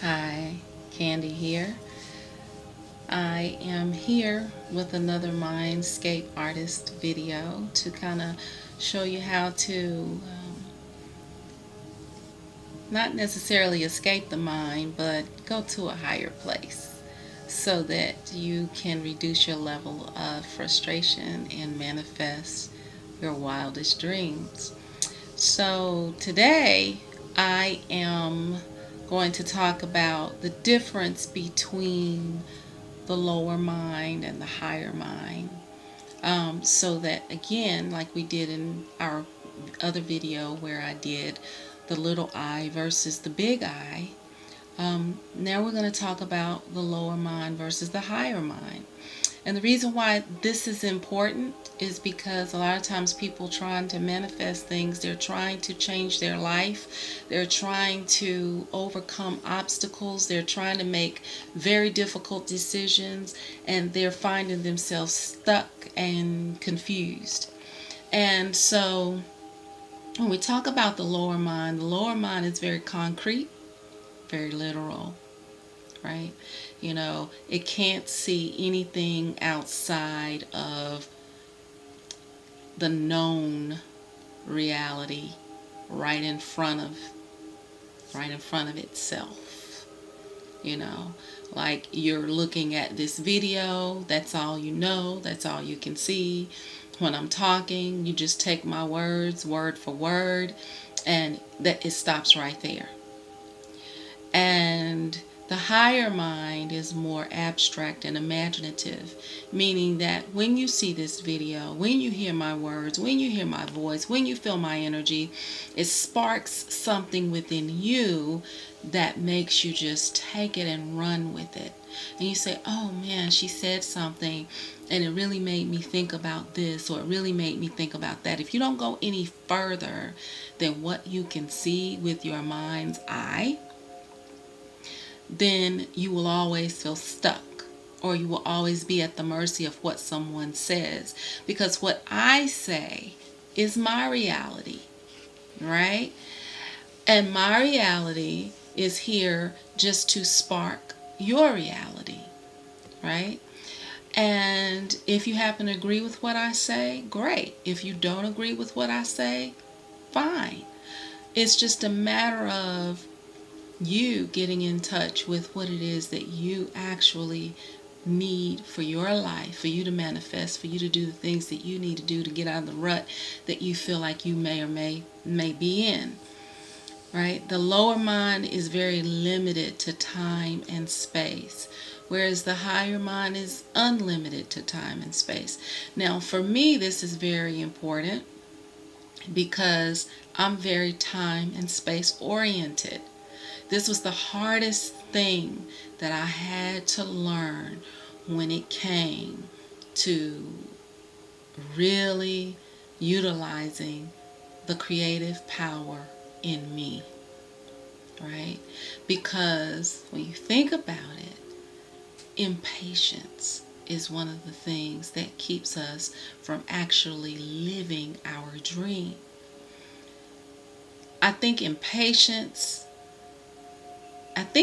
Hi, Candy here. I am here with another Mindscape artist video to kind of show you how to not necessarily escape the mind, but go to a higher place so that you can reduce your level of frustration and manifest your wildest dreams. So today I am going to talk about the difference between the lower mind and the higher mind. So that again, like we did in our other video where I did the little I versus the big I, now we're going to talk about the lower mind versus the higher mind. And the reason why this is important is because a lot of times people trying to manifest things, they're trying to change their life, they're trying to overcome obstacles, they're trying to make very difficult decisions, and they're finding themselves stuck and confused. And so when we talk about the lower mind is very concrete, very literal, right? It can't see anything outside of the known reality right in front of itself. Like you're looking at this video, that's all you know, that's all you can see. When I'm talking, you just take my words word for word, and that it stops right there. And the higher mind is more abstract and imaginative, meaning that when you see this video, when you hear my words, when you hear my voice, when you feel my energy, it sparks something within you that makes you just take it and run with it. And you say, oh man, she said something and it really made me think about this, or it really made me think about that. If you don't go any further than what you can see with your mind's eye, then you will always feel stuck, or you will always be at the mercy of what someone says, because what I say is my reality, right? And my reality is here just to spark your reality, right? And if you happen to agree with what I say, great. If you don't agree with what I say, fine. It's just a matter of you getting in touch with what it is that you actually need for your life, for you to manifest, for you to do the things that you need to do to get out of the rut that you feel like you may or may be in, right? The lower mind is very limited to time and space, whereas the higher mind is unlimited to time and space. Now, for me, this is very important because I'm very time and space oriented. This was the hardest thing that I had to learn when it came to really utilizing the creative power in me, right? Because when you think about it, impatience is one of the things that keeps us from actually living our dream. I think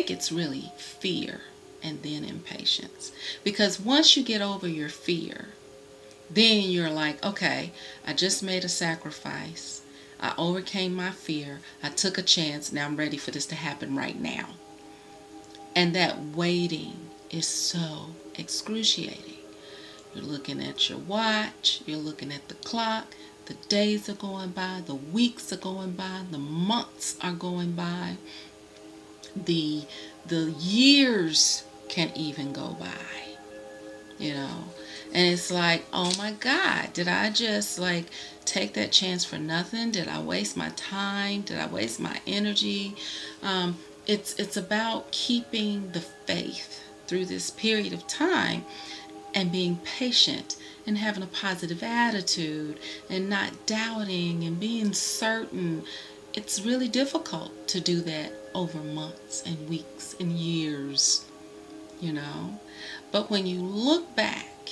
it's really fear and then impatience. Because once you get over your fear, then you're like, okay, I just made a sacrifice. I overcame my fear. I took a chance. Now I'm ready for this to happen right now. And that waiting is so excruciating. You're looking at your watch. You're looking at the clock. The days are going by. The weeks are going by. The months are going by. The years can even go by, and it's like, oh my God, did I just take that chance for nothing? Did I waste my time? Did I waste my energy? It's about keeping the faith through this period of time and being patient and having a positive attitude and not doubting and being certain. It's really difficult to do that over months and weeks and years, But when you look back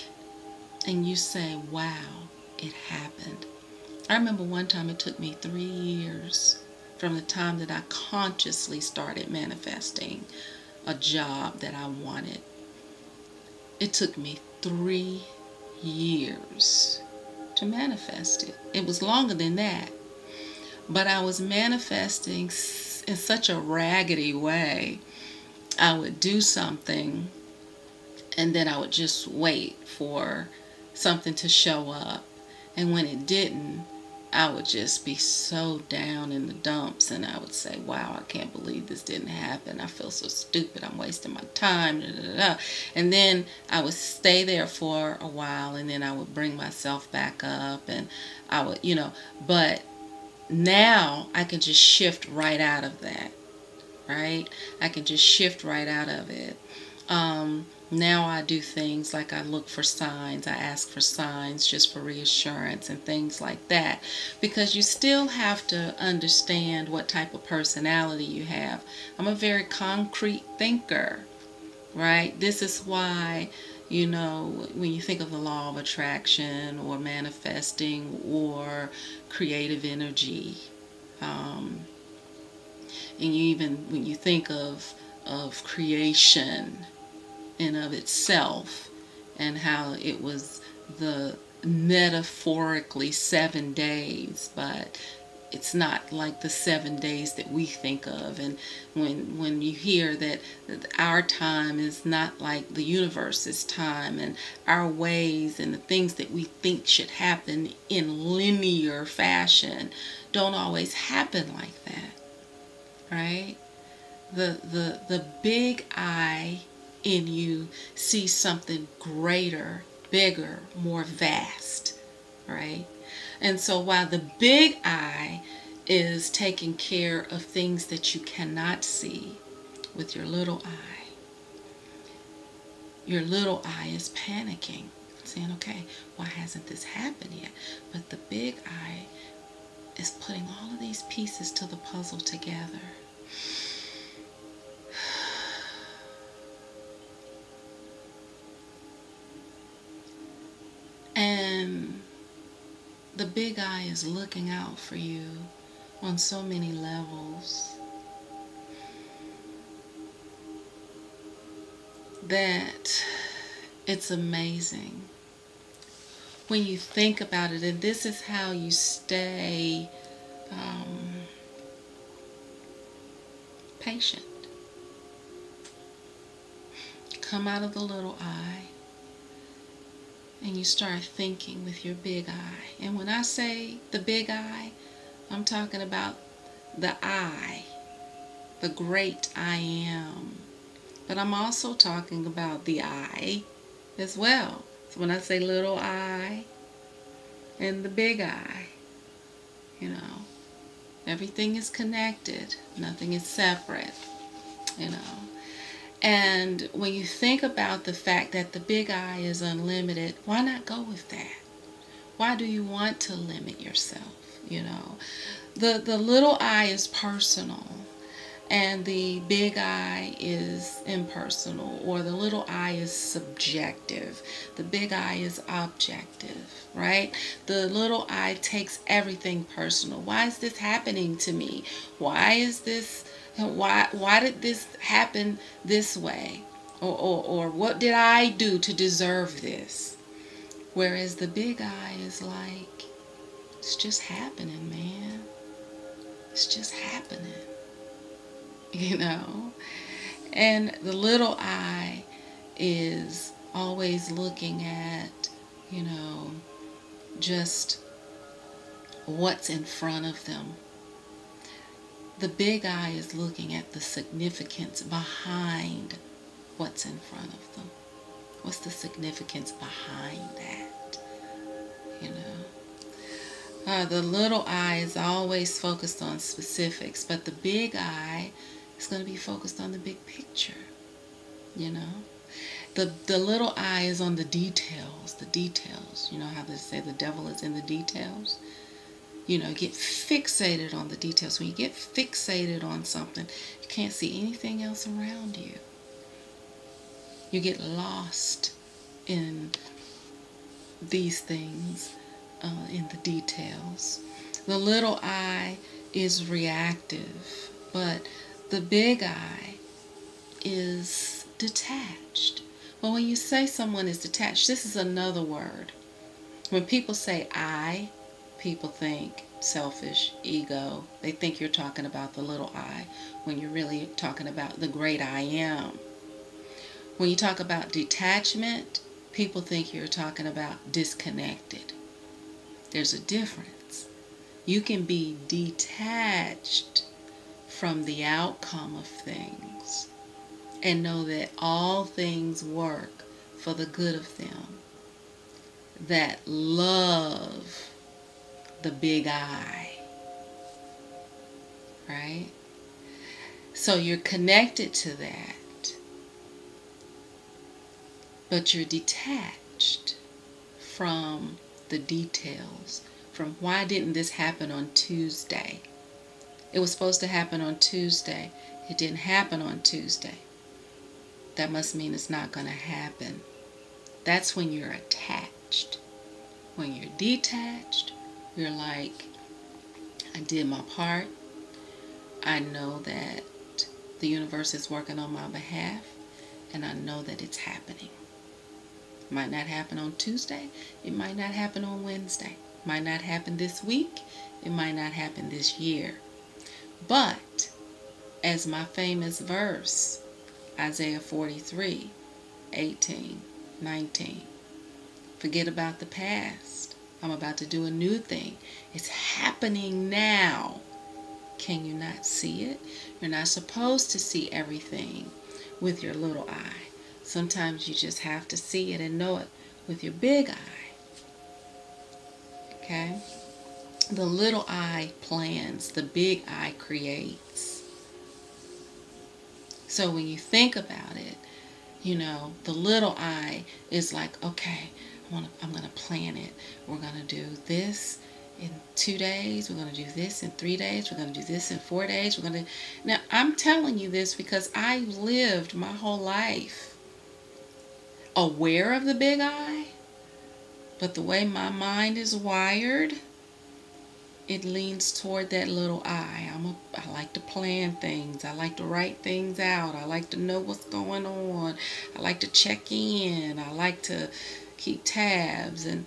and you say, wow, it happened. I remember one time it took me 3 years from the time that I consciously started manifesting a job that I wanted. It took me 3 years to manifest it. It was longer than that, but I was manifesting in such a raggedy way. I would do something and then I would just wait for something to show up. And when it didn't, I would just be so down in the dumps, and I would say, wow, I can't believe this didn't happen. I feel so stupid. I'm wasting my time. Da, da, da, da. And then I would stay there for a while, and then I would bring myself back up, and I would, but now I can just shift right out of that, right? I can just shift right out of it. Now I do things like I look for signs, I ask for signs just for reassurance and things like that, because you still have to understand what type of personality you have. I'm a very concrete thinker, right? This is why, when you think of the law of attraction or manifesting or creative energy, and when you think of creation in of itself, and how it was the metaphorically 7 days, but it's not like the 7 days that we think of. And when you hear that our time is not like the universe's time, and our ways and the things that we think should happen in linear fashion don't always happen like that, right? The big I in you sees something greater, bigger, more vast, right? And so while the big I is taking care of things that you cannot see with your little I is panicking, saying, okay, why hasn't this happened yet? But the big I is putting all of these pieces to the puzzle together. And the big I is looking out for you on so many levels that it's amazing when you think about it. And this is how you stay patient. Come out of the little I and you start thinking with your big I. And when I say the big I, I'm talking about the I, the great I am. But I'm also talking about the I as well. So when I say little I and the big I, everything is connected. Nothing is separate, And when you think about the fact that the big I is unlimited, why not go with that? Why do you want to limit yourself? The little I is personal, and the big I is impersonal, or the little I is subjective. The big I is objective, right? The little I takes everything personal. Why is this happening to me? Why did this happen this way? Or what did I do to deserve this? Whereas the big I is like, it's just happening, man. It's just happening. And the little I is always looking at, just what's in front of them. The big I is looking at the significance behind what's in front of them. What's the significance behind that? The little I is always focused on specifics, but the big I is going to be focused on the big picture. The little I is on the details. The details. You know how they say the devil is in the details? Get fixated on the details. When you get fixated on something, you can't see anything else around you. You get lost in these things, in the details. The little I is reactive, but the big I is detached. Well, when you say someone is detached, this is another word. When people say I, people think selfish, ego. They think you're talking about the little I when you're really talking about the great I am. When you talk about detachment, people think you're talking about disconnected. There's a difference. You can be detached from the outcome of things and know that all things work for the good of them that love the big I, right? So you're connected to that, but you're detached from the details, from why didn't this happen on Tuesday? It was supposed to happen on Tuesday. It didn't happen on Tuesday. That must mean it's not going to happen. That's when you're attached. When you're detached, you're like, I did my part. I know that the universe is working on my behalf, and I know that it's happening. It might not happen on Tuesday. It might not happen on Wednesday. It might not happen this week. It might not happen this year. But, as my famous verse, Isaiah 43:18-19, forget about the past. I'm about to do a new thing. It's happening now. Can you not see it? You're not supposed to see everything with your little eye. Sometimes you just have to see it and know it with your big eye. Okay? The little eye plans, the big eye creates. So when you think about it, the little I is like, okay, I'm going to plan it. We're going to do this in 2 days. We're going to do this in 3 days. We're going to do this in 4 days. Now, I'm telling you this because I lived my whole life aware of the big I, but the way my mind is wired, it leans toward that little I. I like to plan things. I like to write things out. I like to know what's going on. I like to check in. I like to keep tabs. And,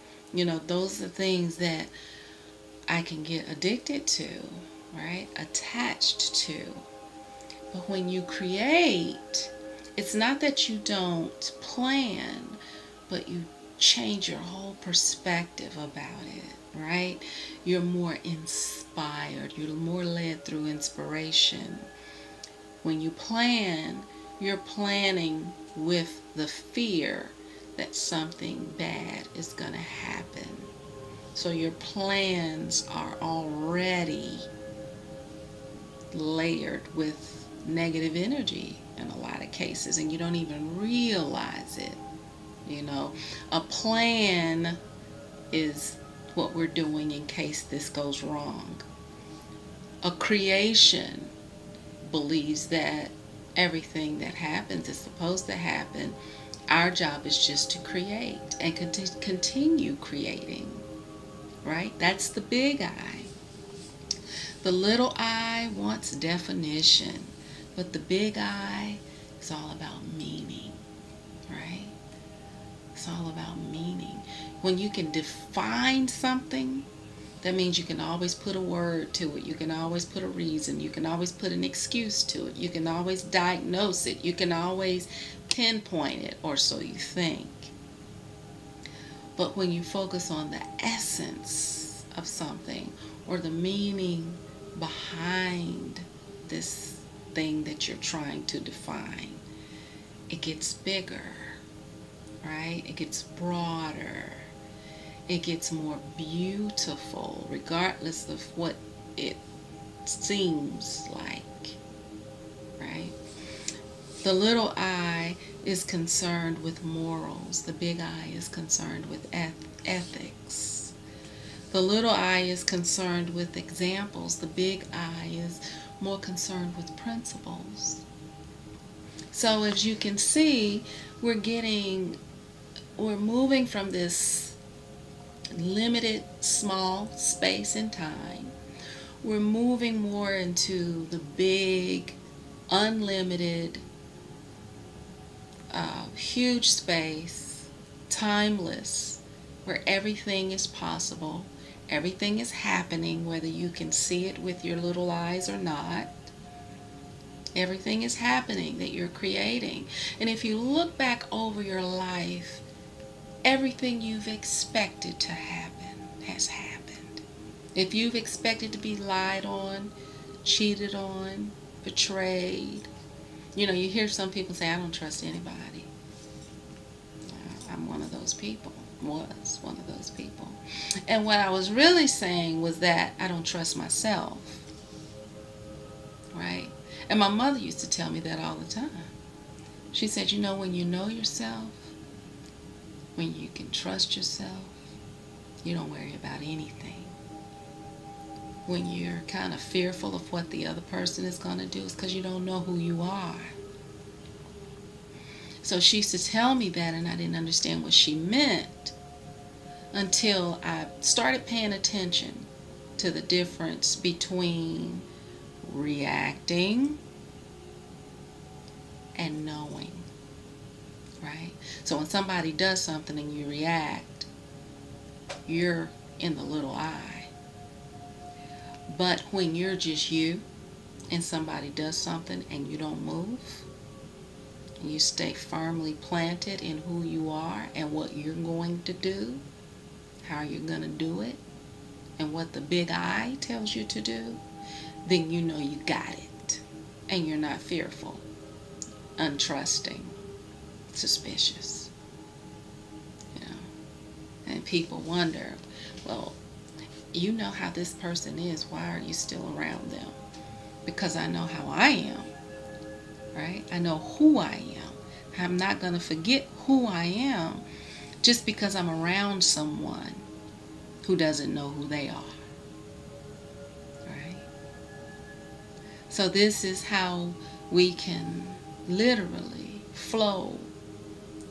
those are things that I can get addicted to, right? Attached to. But when you create, it's not that you don't plan, but you change your whole perspective about it, right? You're more inspired. You're more led through inspiration. When you plan, you're planning with the fear that something bad is going to happen. So your plans are already layered with negative energy in a lot of cases, and you don't even realize it. A plan is what we're doing in case this goes wrong. A creation believes that everything that happens is supposed to happen. Our job is just to create and continue creating, right? That's the big I. The little I wants definition, but the big I is all about meaning, right? It's all about meaning. When you can define something, that means you can always put a word to it. You can always put a reason. You can always put an excuse to it. You can always diagnose it. You can always pinpoint it, or so you think. But when you focus on the essence of something or the meaning behind this thing that you're trying to define, it gets bigger, right? It gets broader. It gets more beautiful, regardless of what it seems like, right? The little I is concerned with morals. The big I is concerned with ethics. The little I is concerned with examples. The big I is more concerned with principles. So as you can see, we're moving from this limited small space and time We're moving more into the big, unlimited, huge space, timeless, where everything is possible, everything is happening, whether you can see it with your little eyes or not. Everything is happening that you're creating. And if you look back over your life, everything you've expected to happen has happened. If you've expected to be lied on, cheated on, betrayed, you know, you hear some people say, I don't trust anybody. I'm one of those people, was one of those people. And what I was really saying was that I don't trust myself, right? And my mother used to tell me that all the time. She said, you know yourself, when you can trust yourself, you don't worry about anything. When you're kind of fearful of what the other person is going to do, it's because you don't know who you are. So she used to tell me that, and I didn't understand what she meant until I started paying attention to the difference between reacting and knowing, right? So when somebody does something and you react, you're in the little eye. But when you're just you and somebody does something and you don't move, and you stay firmly planted in who you are and what you're going to do, how you're going to do it, and what the big I tells you to do, then you know you got it. And you're not fearful, untrusting, suspicious. You know? And people wonder, well, you know how this person is, why are you still around them? Because I know how I am, right? I know who I am. I'm not going to forget who I am just because I'm around someone who doesn't know who they are, right? So this is how we can literally flow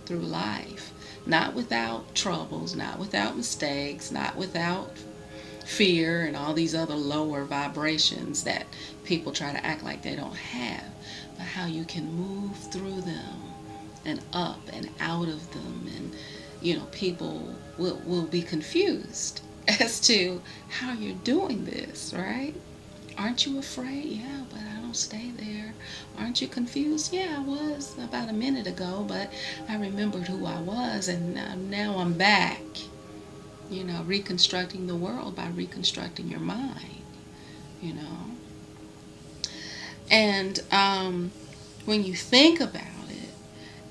through life, not without troubles, not without mistakes, not without fear and all these other lower vibrations that people try to act like they don't have, but how you can move through them and up and out of them. And you know, people will be confused as to how you're doing this, right? Aren't you afraid? Yeah, but I don't stay there. Aren't you confused? Yeah, I was about a minute ago, but I remembered who I was, and now I'm back. You know, reconstructing the world by reconstructing your mind, you know. And when you think about it,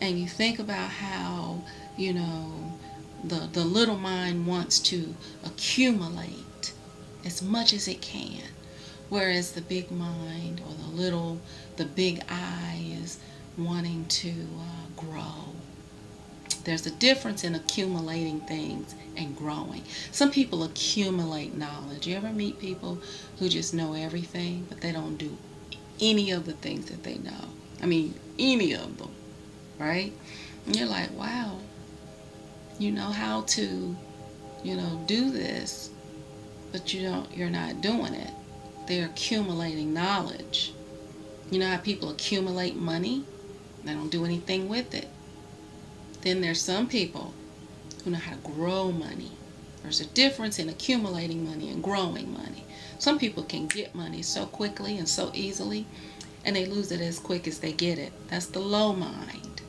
and you think about how, you know, the little mind wants to accumulate as much as it can, whereas the big mind, or the big I, is wanting to grow. There's a difference in accumulating things and growing. Some people accumulate knowledge. You ever meet people who just know everything, but they don't do any of the things that they know? I mean, any of them, right? And you're like, wow, you know how to, you know, do this, but you're not doing it. They're accumulating knowledge. You know how people accumulate money? They don't do anything with it. Then there's some people who know how to grow money. There's a difference in accumulating money and growing money. Some people can get money so quickly and so easily, and they lose it as quick as they get it. That's the low mind.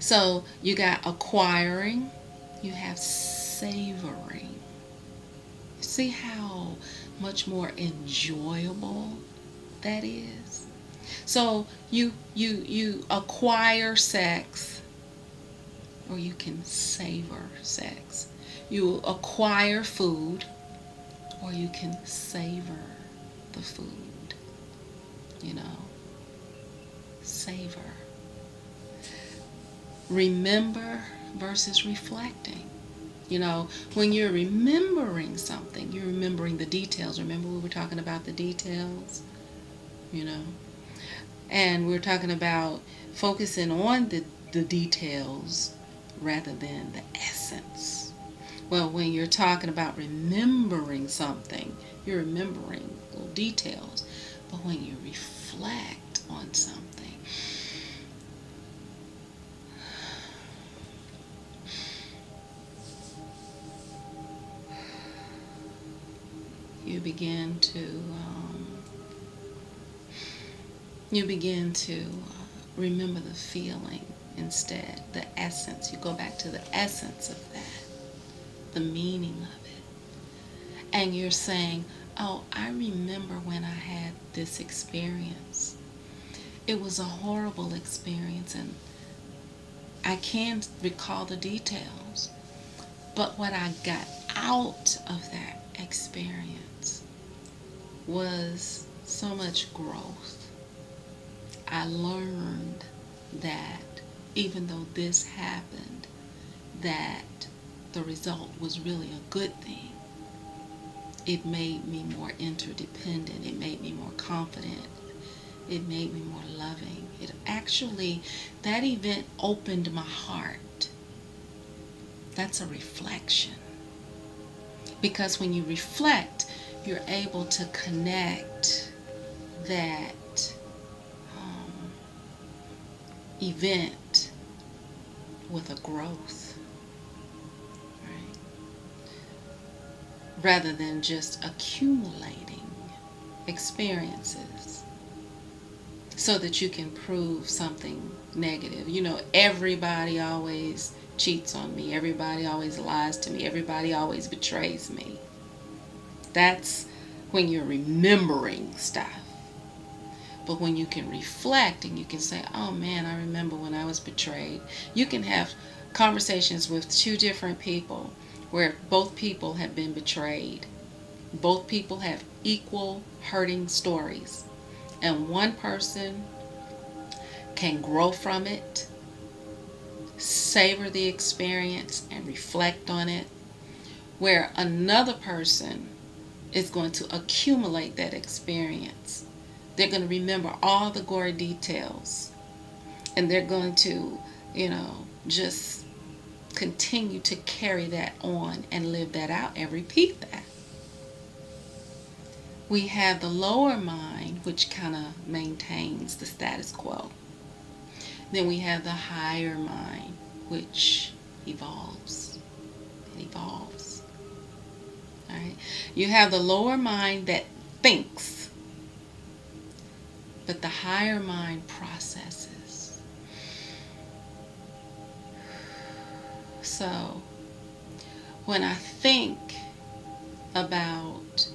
So you got acquiring, you have savoring. See how much more enjoyable that is? So you acquire sex, or you can savor sex. You acquire food, or you can savor the food. You know, savor. Remember versus reflecting. You know, when you're remembering something, you're remembering the details. Remember we were talking about the details? You know, and we're talking about focusing on the details rather than the essence. Well, when you're talking about remembering something, you're remembering little details. But when you reflect on something, you begin to remember the feeling instead, the essence. You go back to the essence of that, the meaning of it. And you're saying, oh, I remember when I had this experience. It was a horrible experience, and I can't recall the details. But what I got out of that experience was so much growth. I learned that even though this happened, that the result was really a good thing. It made me more interdependent. It made me more confident. It made me more loving. It actually, that event opened my heart. That's a reflection. Because when you reflect, you're able to connect that event with a growth, right? Rather than just accumulating experiences so that you can prove something negative. You know, everybody always cheats on me. Everybody always lies to me. Everybody always betrays me. That's when you're remembering stuff. But when you can reflect and you can say, oh man, I remember when I was betrayed. You can have conversations with two different people where both people have been betrayed. Both people have equal hurting stories. And one person can grow from it, savor the experience, and reflect on it, where another person is going to accumulate that experience. They're going to remember all the gory details, and they're going to, just continue to carry that on and live that out and repeat that. We have the lower mind, which kind of maintains the status quo. Then we have the higher mind, which evolves. It evolves. All right. You have the lower mind that thinks, but the higher mind processes. So, when I think about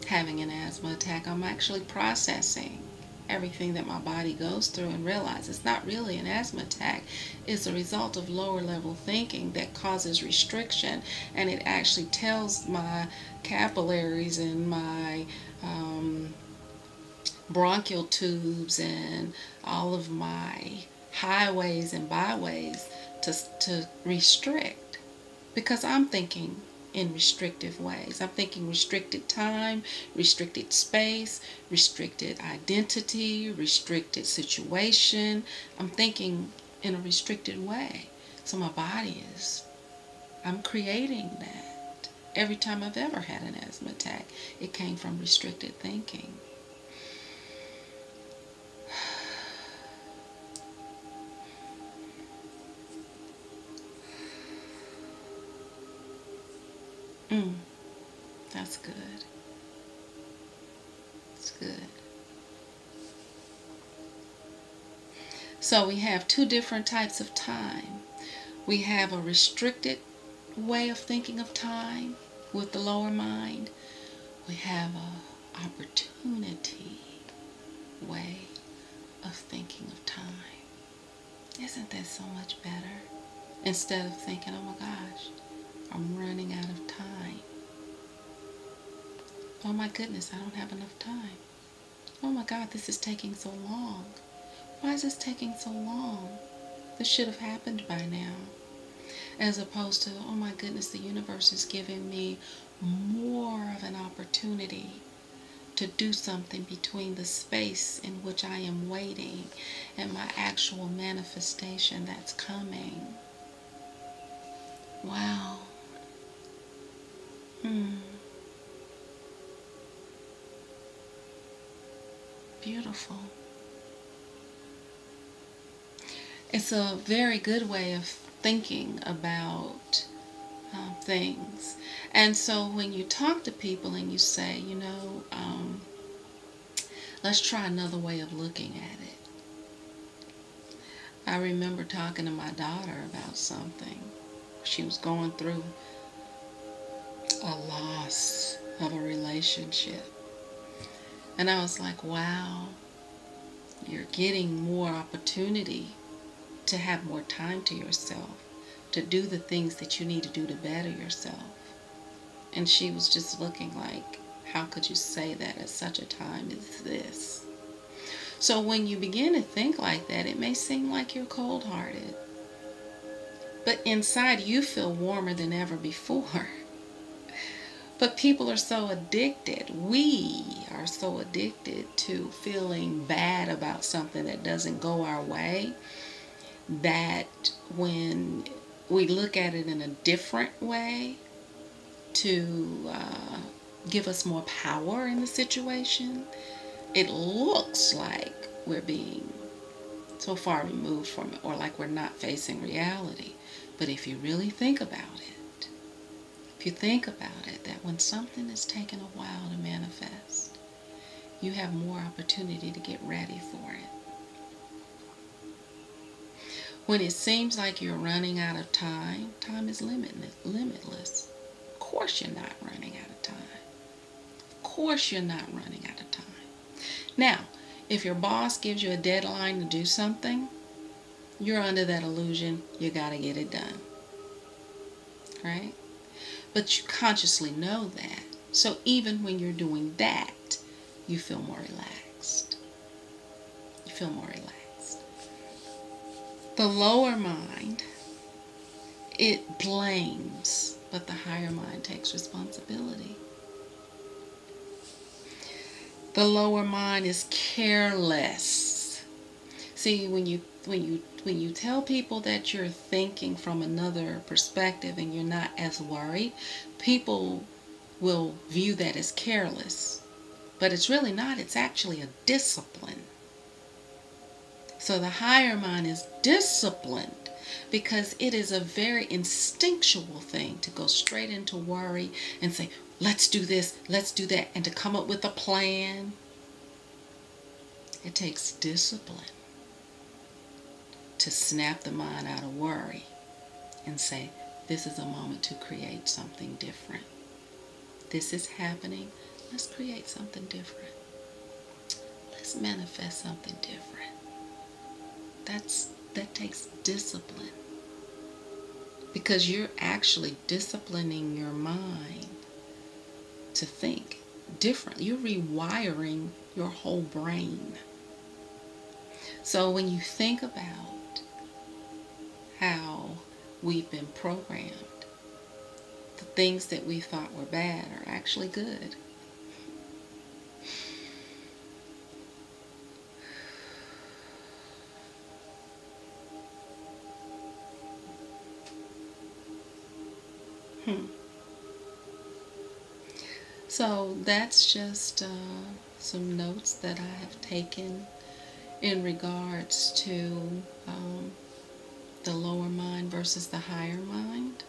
having an asthma attack, I'm actually processing everything that my body goes through and realize it's not really an asthma attack. It's a result of lower level thinking that causes restriction, and it actually tells my capillaries and my bronchial tubes and all of my highways and byways to restrict, because I'm thinking in restrictive ways. I'm thinking restricted time, restricted space, restricted identity, restricted situation. I'm thinking in a restricted way. So my body I'm creating that. Every time I've ever had an asthma attack, it came from restricted thinking. That's good. That's good. So we have two different types of time. We have a restricted way of thinking of time with the lower mind. We have an opportunity way of thinking of time. Isn't that so much better? Instead of thinking, oh my gosh, I'm running out of time. Oh my goodness, I don't have enough time. Oh my God, this is taking so long. Why is this taking so long? This should have happened by now. As opposed to, oh my goodness, the universe is giving me more of an opportunity to do something between the space in which I am waiting and my actual manifestation that's coming. Wow. Hmm. Beautiful. It's a very good way of thinking about things. And so when you talk to people and you say, let's try another way of looking at it. I remember talking to my daughter about something. She was going through a loss of a relationship. And I was like, wow, you're getting more opportunity to have more time to yourself, to do the things that you need to do to better yourself. And she was just looking like, how could you say that at such a time as this? So when you begin to think like that, it may seem like you're cold-hearted. But inside you feel warmer than ever before. But people are so addicted. We are so addicted to feeling bad about something that doesn't go our way, that when we look at it in a different way to give us more power in the situation, it looks like we're being so far removed from it, or like we're not facing reality. But if you really think about it, if you think about it, that when something is taking a while to manifest, you have more opportunity to get ready for it. When it seems like you're running out of time, time is limitless. Of course you're not running out of time. Of course you're not running out of time. Now, if your boss gives you a deadline to do something, you're under that illusion you got to get it done. Right? But you consciously know that. So even when you're doing that, you feel more relaxed. You feel more relaxed. The lower mind, it blames, but the higher mind takes responsibility. The lower mind is careless. See, when you tell people that you're thinking from another perspective and you're not as worried, people will view that as careless. But it's really not. It's actually a discipline. So the higher mind is disciplined because it is a very instinctual thing to go straight into worry and say, let's do this, let's do that, and to come up with a plan. It takes discipline to snap the mind out of worry and say, this is a moment to create something different. This is happening. Let's create something different. Let's manifest something different. That takes discipline, because you're actually disciplining your mind to think differently. You're rewiring your whole brain. So when you think about how we've been programmed, the things that we thought were bad are actually good. So that's just some notes that I have taken in regards to the lower mind versus the higher mind,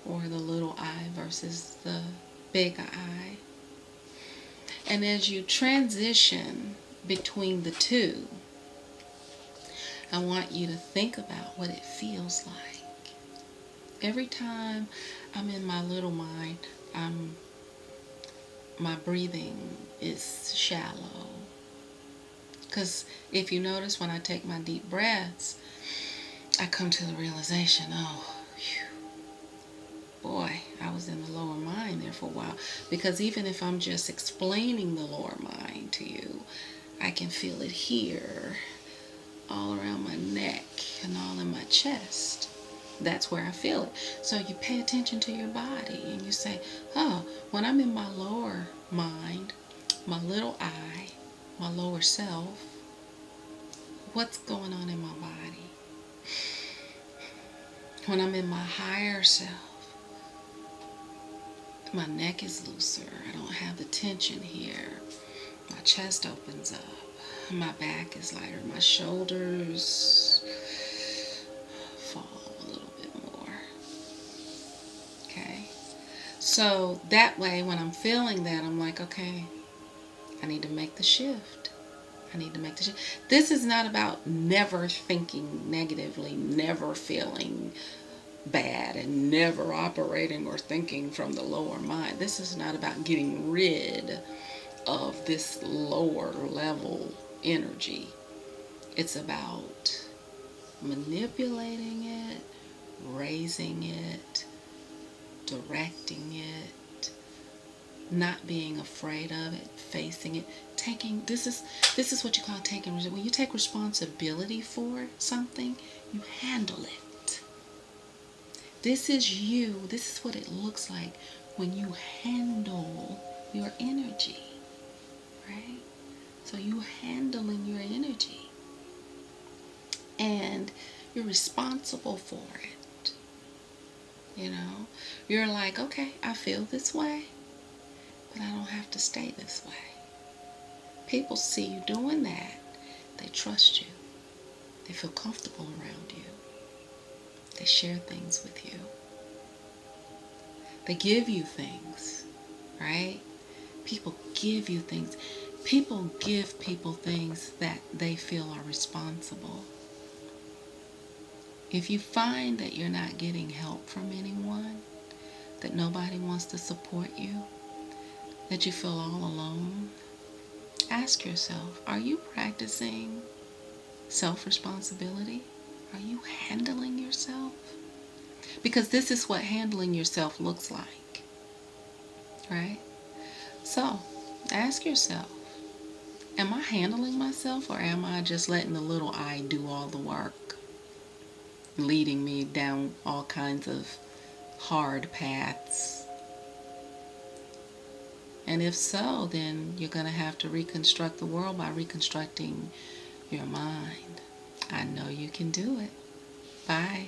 or the little I versus the big I. And as you transition between the two, I want you to think about what it feels like. Every time I'm in my little mind, my breathing is shallow. Because if you notice, when I take my deep breaths, I come to the realization, oh, boy, I was in the lower mind there for a while. Because even if I'm just explaining the lower mind to you, I can feel it here, all around my neck and all in my chest. That's where I feel it. So you pay attention to your body and you say, oh, when I'm in my lower mind, my little I, my lower self, what's going on in my body? When I'm in my higher self, my neck is looser. I don't have the tension here. My chest opens up. My back is lighter. My shoulders fall a little bit more. Okay? So that way, when I'm feeling that, I'm like, okay, I need to make the shift. I need to make the shift. This is not about never thinking negatively, never feeling bad, and never operating or thinking from the lower mind. This is not about getting rid of this lower level energy. It's about manipulating it, raising it, directing it, not being afraid of it, facing it, taking this is what you call taking. When you take responsibility for something, you handle it. This is you. This is what it looks like when you handle your energy, right? So you handling your energy, and you're responsible for it. You know, you're like, okay, I feel this way, but I don't have to stay this way. People see you doing that. They trust you. They feel comfortable around you. They share things with you. They give you things, right? People give you things. People give people things that they feel are responsible. If you find that you're not getting help from anyone, that nobody wants to support you, that you feel all alone, ask yourself, are you practicing self-responsibility? Are you handling yourself? Because this is what handling yourself looks like, right? So, ask yourself, am I handling myself, or am I just letting the little I do all the work, leading me down all kinds of hard paths? And if so, then you're going to have to reconstruct the world by reconstructing your mind. I know you can do it. Bye.